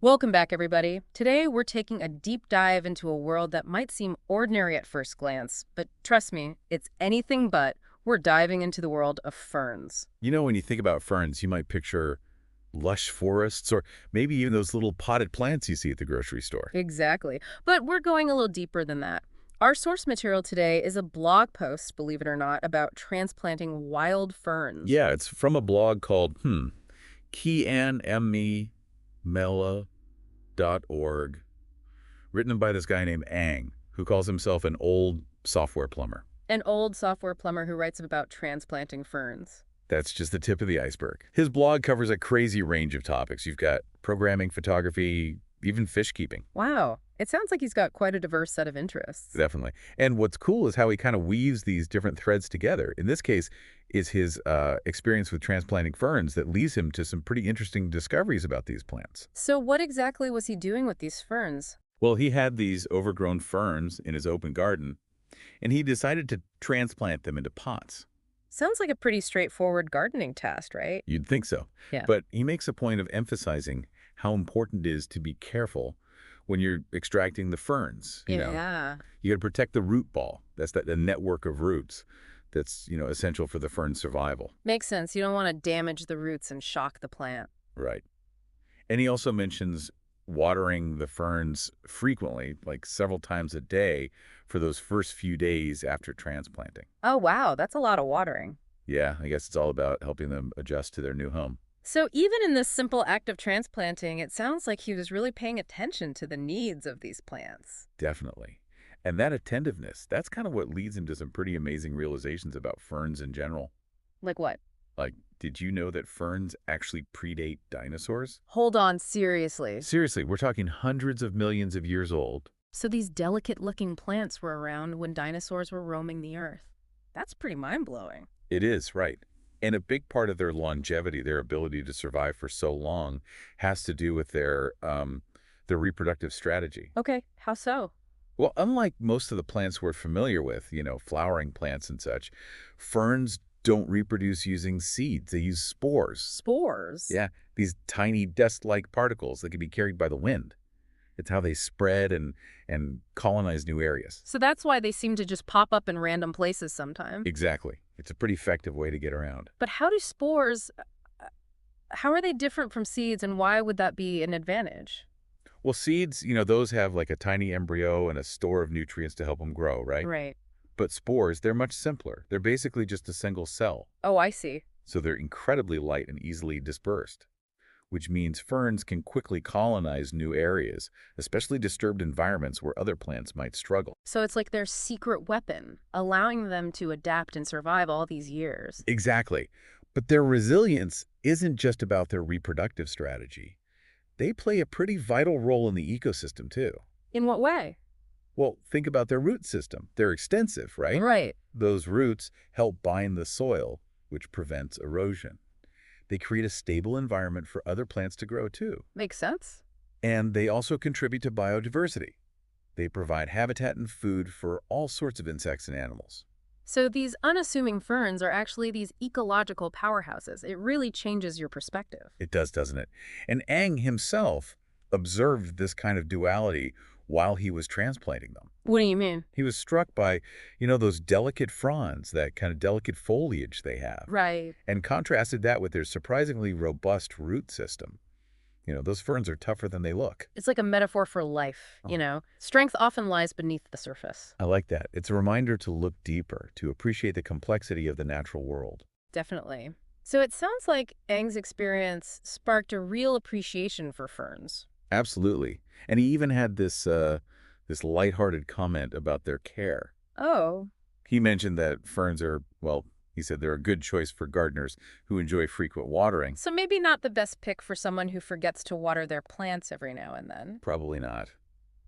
Welcome back, everybody. Today, we're taking a deep dive into a world that might seem ordinary at first glance, but trust me, it's anything but. We're diving into the world of ferns. When you think about ferns, you might picture lush forests or maybe even those little potted plants you see at the grocery store. Exactly. But we're going a little deeper than that. Our source material today is a blog post, believe it or not, about transplanting wild ferns. Yeah, it's from a blog called kianmemela.org, written by this guy named Ang, who calls himself an old software plumber. An old software plumber who writes about transplanting ferns. That's just the tip of the iceberg. His blog covers a crazy range of topics. You've got programming, photography, even fish keeping. Wow. It sounds like he's got quite a diverse set of interests. Definitely. And what's cool is how he kind of weaves these different threads together. In this case, is his experience with transplanting ferns that leads him to some pretty interesting discoveries about these plants. So what exactly was he doing with these ferns? Well, he had these overgrown ferns in his open garden, and he decided to transplant them into pots. Sounds like a pretty straightforward gardening task, right? You'd think so. Yeah. But he makes a point of emphasizing how important it is to be careful when you're extracting the ferns. Yeah. You got to protect the root ball. That's the network of roots that's, essential for the fern's survival. Makes sense. You don't want to damage the roots and shock the plant. Right. And he also mentions watering the ferns frequently, like several times a day, for those first few days after transplanting. Oh, wow. That's a lot of watering. Yeah, I guess it's all about helping them adjust to their new home. So even in this simple act of transplanting, it sounds like he was really paying attention to the needs of these plants. Definitely. And that attentiveness, that's kind of what leads him to some pretty amazing realizations about ferns in general. Like what? Like, did you know that ferns actually predate dinosaurs? Hold on, seriously. Seriously, we're talking hundreds of millions of years old. So these delicate-looking plants were around when dinosaurs were roaming the earth. That's pretty mind-blowing. It is, right. And a big part of their longevity, their ability to survive for so long, has to do with their reproductive strategy. Okay, how so? Well, unlike most of the plants we're familiar with, flowering plants and such, ferns don't reproduce using seeds. They use spores. Spores? Yeah, these tiny dust-like particles that can be carried by the wind. It's how they spread and colonize new areas. So that's why they seem to just pop up in random places sometimes. Exactly. It's a pretty effective way to get around. But how do spores, how are they different from seeds, and why would that be an advantage? Well, seeds, those have like a tiny embryo and a store of nutrients to help them grow, right? Right. But spores, they're much simpler. They're basically just a single cell. Oh, I see. So they're incredibly light and easily dispersed, which means ferns can quickly colonize new areas, especially disturbed environments where other plants might struggle. So it's like their secret weapon, allowing them to adapt and survive all these years. Exactly. But their resilience isn't just about their reproductive strategy. They play a pretty vital role in the ecosystem, too. In what way? Well, think about their root system. They're extensive, right? Right. Those roots help bind the soil, which prevents erosion. They create a stable environment for other plants to grow, too. Makes sense. And they also contribute to biodiversity. They provide habitat and food for all sorts of insects and animals. So these unassuming ferns are actually these ecological powerhouses. It really changes your perspective. It does, doesn't it? And Ang himself observed this kind of duality while he was transplanting them. What do you mean? He was struck by, those delicate fronds, that kind of delicate foliage they have, Right. and contrasted that with their surprisingly robust root system. Those ferns are tougher than they look. It's like a metaphor for life, Oh. Strength often lies beneath the surface. I like that. It's a reminder to look deeper, to appreciate the complexity of the natural world. Definitely. So it sounds like Ang's experience sparked a real appreciation for ferns. Absolutely. And he even had this lighthearted comment about their care. Oh. He mentioned that ferns are, well, he said they're a good choice for gardeners who enjoy frequent watering. So maybe not the best pick for someone who forgets to water their plants every now and then. Probably not.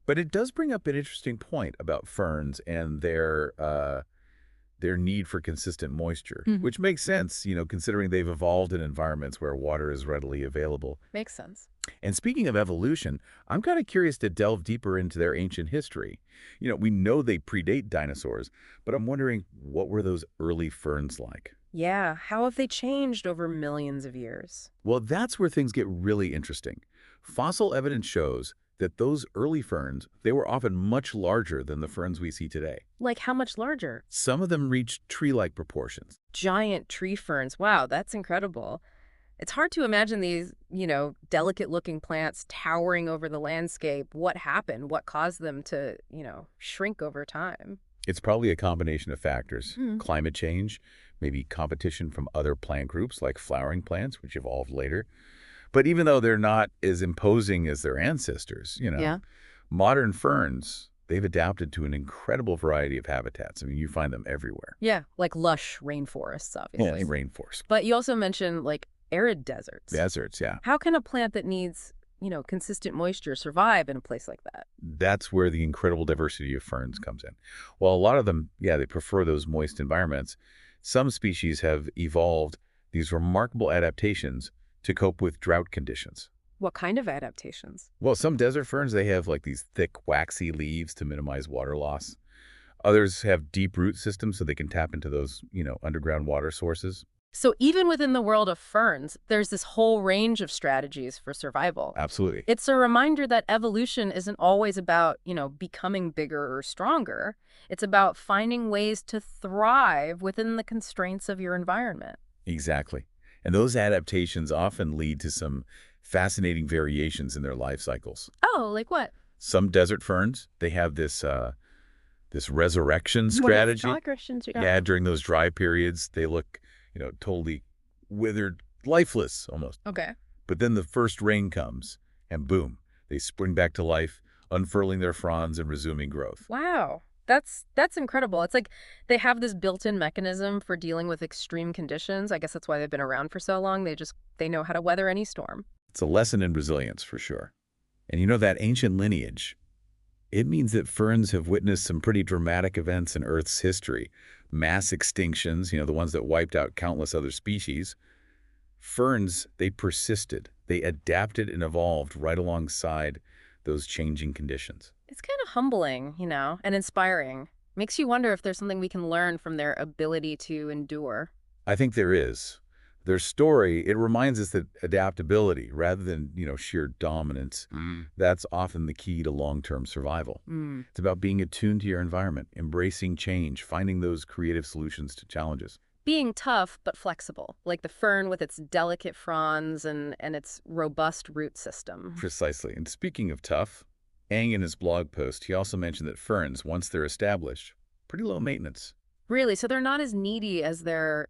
But it does bring up an interesting point about ferns and their need for consistent moisture, Mhm. which makes sense, considering they've evolved in environments where water is readily available. Makes sense. And speaking of evolution, I'm kind of curious to delve deeper into their ancient history. We know they predate dinosaurs, but I'm wondering, what were those early ferns like? Yeah, how have they changed over millions of years? Well, that's where things get really interesting. Fossil evidence shows that those early ferns, they were often much larger than the ferns we see today. Like how much larger? Some of them reached tree-like proportions. Giant tree ferns. Wow, that's incredible. It's hard to imagine these, delicate-looking plants towering over the landscape. What happened? What caused them to, shrink over time? It's probably a combination of factors. Hmm. Climate change, maybe competition from other plant groups like flowering plants, which evolved later. But even though they're not as imposing as their ancestors, Yeah. modern ferns, they've adapted to an incredible variety of habitats. I mean, you find them everywhere. Yeah, like lush rainforests, Yeah, obviously. in rainforests. But you also mentioned like arid deserts. Deserts, yeah. How can a plant that needs, consistent moisture survive in a place like that? That's where the incredible diversity of ferns comes in. Well, a lot of them, yeah, they prefer those moist environments. Some species have evolved these remarkable adaptations to cope with drought conditions. What kind of adaptations? Well, some desert ferns, they have like these thick, waxy leaves to minimize water loss. Others have deep root systems so they can tap into those, underground water sources. So even within the world of ferns, there's this whole range of strategies for survival. Absolutely. It's a reminder that evolution isn't always about, becoming bigger or stronger. It's about finding ways to thrive within the constraints of your environment. Exactly. And those adaptations often lead to some fascinating variations in their life cycles. Oh, like what? Some desert ferns, they have this resurrection What is strategy. Christians? Yeah, during those dry periods, they look, totally withered, lifeless almost. Okay. But then the first rain comes, and boom, they spring back to life, unfurling their fronds and resuming growth. Wow. That's incredible. It's like they have this built-in mechanism for dealing with extreme conditions. I guess that's why they've been around for so long. They know how to weather any storm. It's a lesson in resilience for sure. And that ancient lineage, it means that ferns have witnessed some pretty dramatic events in Earth's history. Mass extinctions, the ones that wiped out countless other species. Ferns, they persisted. They adapted and evolved right alongside those changing conditions. It's kind of humbling, and inspiring. Makes you wonder if there's something we can learn from their ability to endure. I think there is. Their story, it reminds us that adaptability, rather than, sheer dominance, that's often the key to long-term survival. Mm. It's about being attuned to your environment, embracing change, finding those creative solutions to challenges. Being tough but flexible, like the fern with its delicate fronds and its robust root system. Precisely. And speaking of tough, Ang in his blog post, he also mentioned that ferns, once they're established, pretty low maintenance. Really? So they're not as needy as their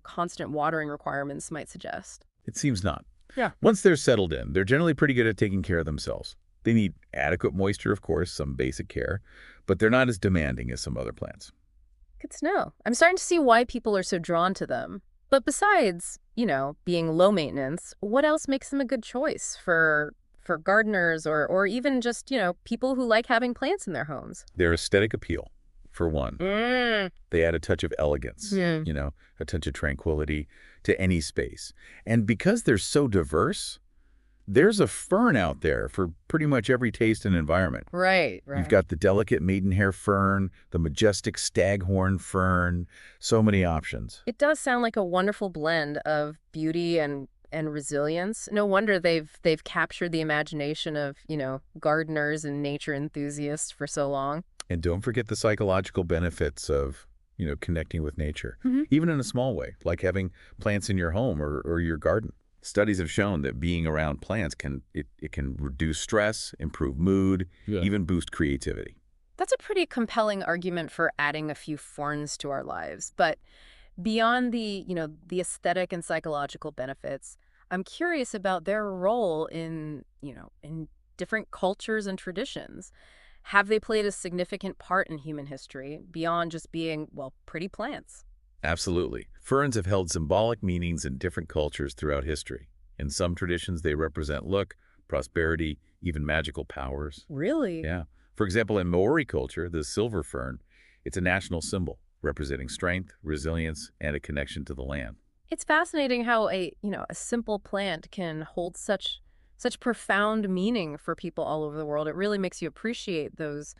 constant watering requirements might suggest. It seems not. Yeah. Once they're settled in, they're generally pretty good at taking care of themselves. They need adequate moisture, of course, some basic care, but they're not as demanding as some other plants. Good to know. I'm starting to see why people are so drawn to them. But besides, being low maintenance, what else makes them a good choice for gardeners or even just, people who like having plants in their homes? Their aesthetic appeal, for one. They add a touch of elegance, Yeah. a touch of tranquility to any space. And because they're so diverse, there's a fern out there for pretty much every taste and environment. Right. You've got the delicate maidenhair fern, the majestic staghorn fern, so many options. It does sound like a wonderful blend of beauty and resilience. No wonder they've captured the imagination of, gardeners and nature enthusiasts for so long. And don't forget the psychological benefits of, connecting with nature, even in a small way, like having plants in your home or your garden. Studies have shown that being around plants can reduce stress, improve mood, even boost creativity. That's a pretty compelling argument for adding a few ferns to our lives. But beyond the aesthetic and psychological benefits, I'm curious about their role in different cultures and traditions. Have they played a significant part in human history beyond just being, pretty plants? Absolutely. Ferns have held symbolic meanings in different cultures throughout history. In some traditions, they represent luck, prosperity, even magical powers. Really? Yeah. For example, in Maori culture, the silver fern, it's a national symbol representing strength, resilience, and a connection to the land. It's fascinating how a simple plant can hold such profound meaning for people all over the world. It really makes you appreciate those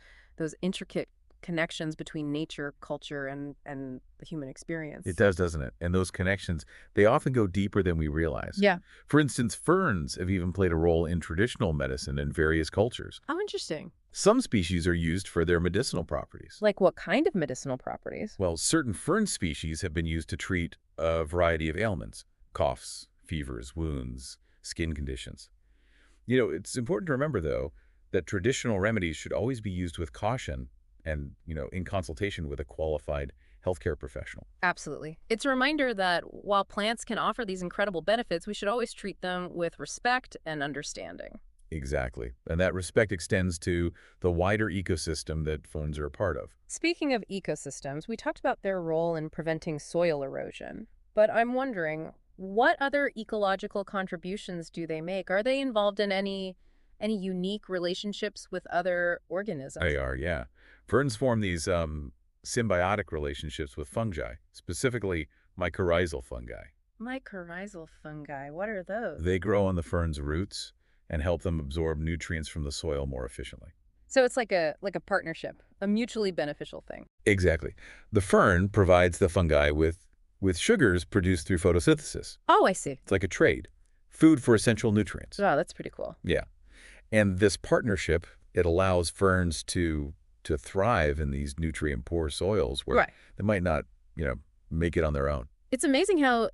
intricate connections between nature, culture, and the human It experience. does, doesn't it? And those connections, they often go deeper than we realize. Yeah. For instance, ferns have even played a role in traditional medicine in various cultures. How interesting. Some species are used for their medicinal properties. Like what kind of medicinal properties? Well, certain fern species have been used to treat a variety of ailments, coughs, fevers, wounds, skin conditions. It's important to remember, though, that traditional remedies should always be used with caution and, in consultation with a qualified healthcare professional. Absolutely. It's a reminder that while plants can offer these incredible benefits, we should always treat them with respect and understanding. Exactly. And that respect extends to the wider ecosystem that ferns are a part of. Speaking of ecosystems, we talked about their role in preventing soil erosion. But I'm wondering, what other ecological contributions do they make? Are they involved in any unique relationships with other organisms? They are, yeah. Ferns form these symbiotic relationships with fungi, specifically mycorrhizal fungi. Mycorrhizal fungi, what are those? They grow on the fern's roots and help them absorb nutrients from the soil more efficiently. So it's like a partnership, a mutually beneficial thing. Exactly. The fern provides the fungi with sugars produced through photosynthesis. Oh, I see. It's like a trade. Food for essential nutrients. Wow, that's pretty cool. Yeah. And this partnership, it allows ferns to thrive in these nutrient-poor soils where Right. they might not, make it on their own. It's amazing how,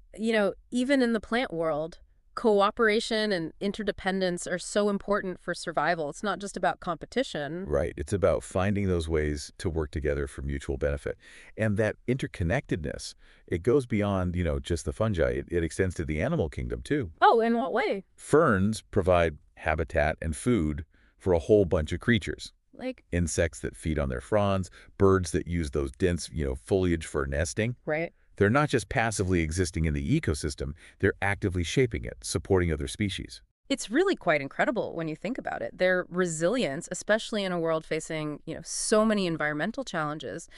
even in the plant world, cooperation and interdependence are so important for survival. It's not just about competition. Right. It's about finding those ways to work together for mutual benefit. And that interconnectedness, it goes beyond, just the fungi. It extends to the animal kingdom, too. Oh, in what way? Ferns provide habitat and food for a whole bunch of creatures. Like, Insects that feed on their fronds, birds that use those dense, foliage for nesting. right? They're not just passively existing in the ecosystem, they're actively shaping it, supporting other species. It's really quite incredible when you think about it. Their resilience, especially in a world facing, so many environmental challenges,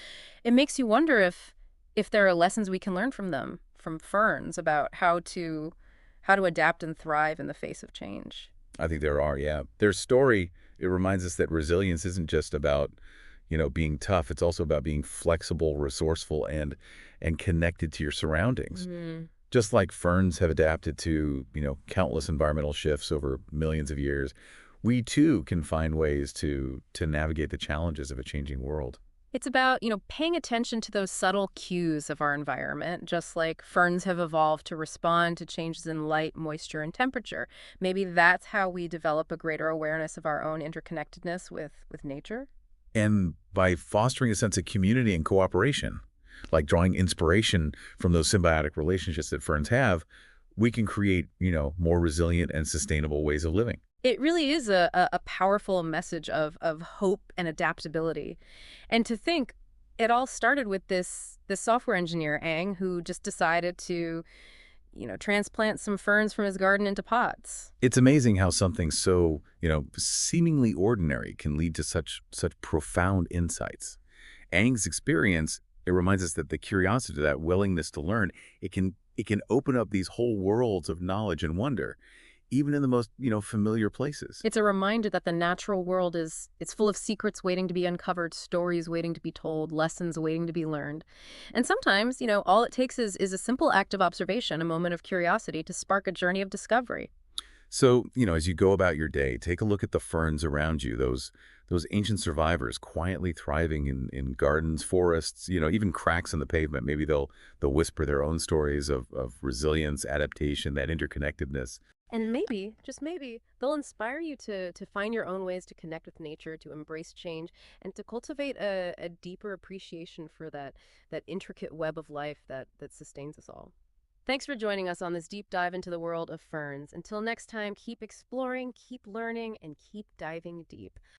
it makes you wonder if there are lessons we can learn from them, from ferns, about how to adapt and thrive in the face of change. I think there are, yeah. Their story, it reminds us that resilience isn't just about, being tough. It's also about being flexible, resourceful, and connected to your surroundings. Mm. Just like ferns have adapted to, countless environmental shifts over millions of years, we too can find ways to navigate the challenges of a changing world. It's about, paying attention to those subtle cues of our environment, just like ferns have evolved to respond to changes in light, moisture, and temperature. Maybe that's how we develop a greater awareness of our own interconnectedness with nature. And by fostering a sense of community and cooperation, like drawing inspiration from those symbiotic relationships that ferns have, we can create, more resilient and sustainable ways of living. It really is a powerful message of hope and adaptability. And to think it all started with this software engineer, Ang, who just decided to, transplant some ferns from his garden into pots. It's amazing how something so, seemingly ordinary can lead to such profound insights. Aang's experience, it reminds us that the curiosity, that willingness to learn, it can open up these whole worlds of knowledge and wonder, even in the most, familiar places. It's a reminder that the natural world it's full of secrets waiting to be uncovered, stories waiting to be told, lessons waiting to be learned. And sometimes, all it takes is a simple act of observation, a moment of curiosity to spark a journey of discovery. So, as you go about your day, take a look at the ferns around you, those ancient survivors quietly thriving in gardens, forests, even cracks in the pavement. Maybe they'll whisper their own stories of resilience, adaptation, that interconnectedness. And maybe, just maybe, they'll inspire you to find your own ways to connect with nature, to embrace change, and to cultivate a deeper appreciation for that intricate web of life that sustains us all. Thanks for joining us on this deep dive into the world of ferns. Until next time, keep exploring, keep learning, and keep diving deep.